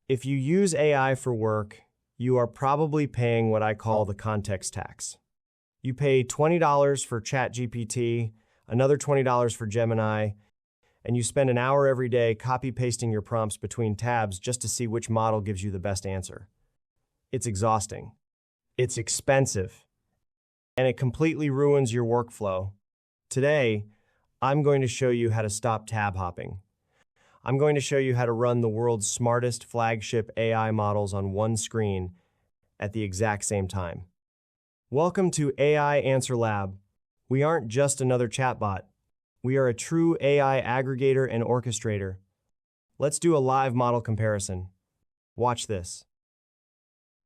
If you use AI for work, you are probably paying what I call the context tax. You pay $20 for ChatGPT, another $20 for Gemini, and you spend an hour every day copy-pasting your prompts between tabs just to see which model gives you the best answer. It's exhausting. It's expensive. And it completely ruins your workflow. Today, I'm going to show you how to stop tab hopping. I'm going to show you how to run the world's smartest flagship AI models on one screen at the exact same time. Welcome to AIAnswerLab. We aren't just another chatbot. We are a true AI aggregator and orchestrator. Let's do a live model comparison. Watch this.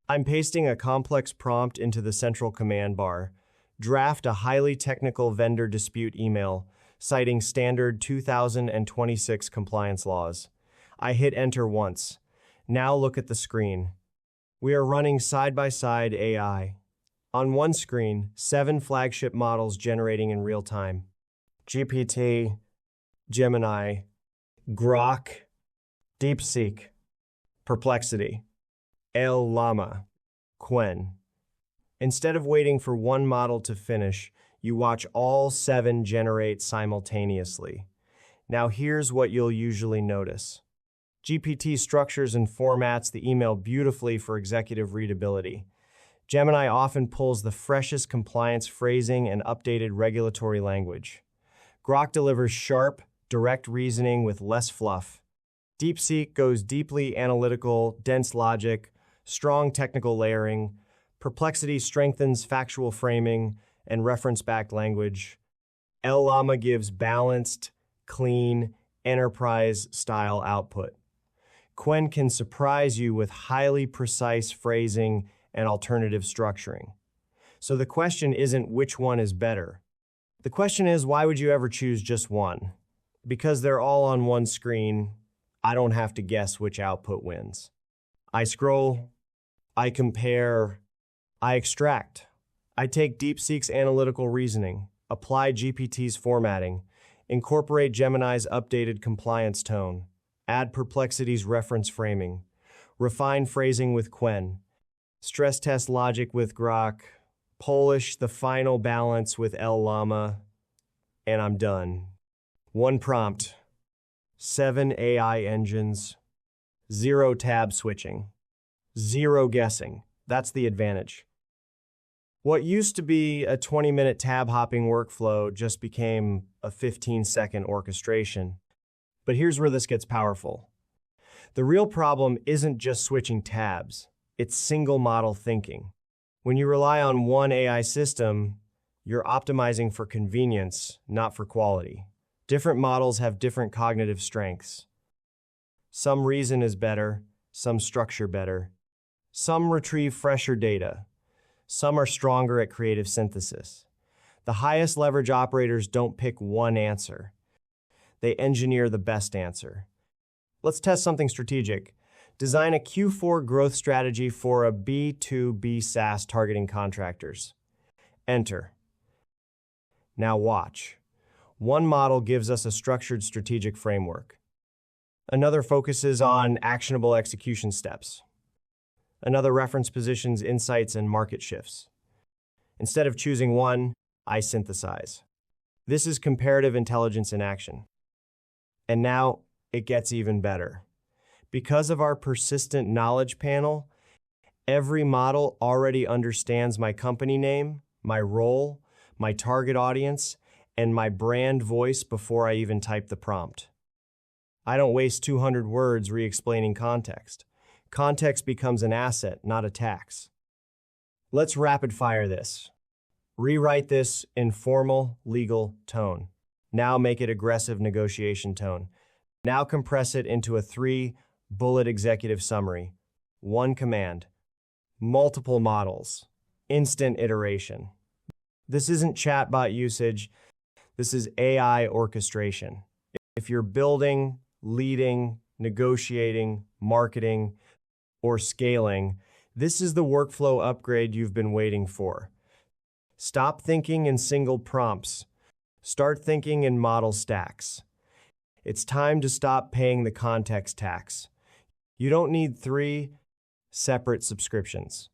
I'm pasting a complex prompt into the central command bar. Draft a highly technical vendor dispute email, citing standard 2026 compliance laws. I hit enter once. Now look at the screen. We are running side-by-side AI. On one screen, 7 flagship models generating in real time. GPT, Gemini, Grok, DeepSeek, Perplexity, LLaMA, Qwen. Instead of waiting for one model to finish, you watch all 7 generate simultaneously. Now here's what you'll usually notice. GPT structures and formats the email beautifully for executive readability. Gemini often pulls the freshest compliance phrasing and updated regulatory language. Grok delivers sharp, direct reasoning with less fluff. DeepSeek goes deeply analytical, dense logic, strong technical layering. Perplexity strengthens factual framing and reference-backed language. LLaMA gives balanced, clean, enterprise-style output. Qwen can surprise you with highly precise phrasing and alternative structuring. So the question isn't which one is better. The question is, why would you ever choose just one? Because they're all on one screen, I don't have to guess which output wins. I scroll, I compare, I extract. I take DeepSeek's analytical reasoning, apply GPT's formatting, incorporate Gemini's updated compliance tone, add Perplexity's reference framing, refine phrasing with Qwen, stress test logic with Grok, polish the final balance with LLaMA, and I'm done. One prompt, 7 AI engines, 0 tab switching, 0 guessing. That's the advantage. What used to be a 20-minute tab hopping workflow just became a 15-second orchestration. But here's where this gets powerful. The real problem isn't just switching tabs, it's single model thinking. When you rely on one AI system, you're optimizing for convenience, not for quality. Different models have different cognitive strengths. Some reason is better, some structure better. Some retrieve fresher data. Some are stronger at creative synthesis. The highest leverage operators don't pick one answer. They engineer the best answer. Let's test something strategic. Design a Q4 growth strategy for a B2B SaaS targeting contractors. Enter. Now watch. One model gives us a structured strategic framework. Another focuses on actionable execution steps. Another reference positions insights and market shifts. Instead of choosing one, I synthesize. This is comparative intelligence in action. And now it gets even better. Because of our persistent knowledge panel, every model already understands my company name, my role, my target audience, and my brand voice before I even type the prompt. I don't waste 200 words re-explaining context. Context becomes an asset, not a tax. Let's rapid fire this. Rewrite this in formal, legal tone. Now make it aggressive negotiation tone. Now compress it into a 3-bullet executive summary. One command. Multiple models. Instant iteration. This isn't chatbot usage. This is AI orchestration. If you're building, leading, negotiating, marketing, or scaling, this is the workflow upgrade you've been waiting for. Stop thinking in single prompts. Start thinking in model stacks. It's time to stop paying the context tax. You don't need 3 separate subscriptions.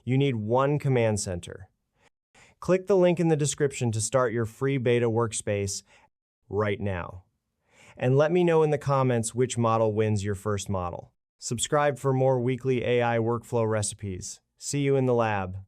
You need one command center. Click the link in the description to start your free beta workspace right now. And let me know in the comments which model wins your first model. Subscribe for more weekly AI workflow recipes. See you in the lab.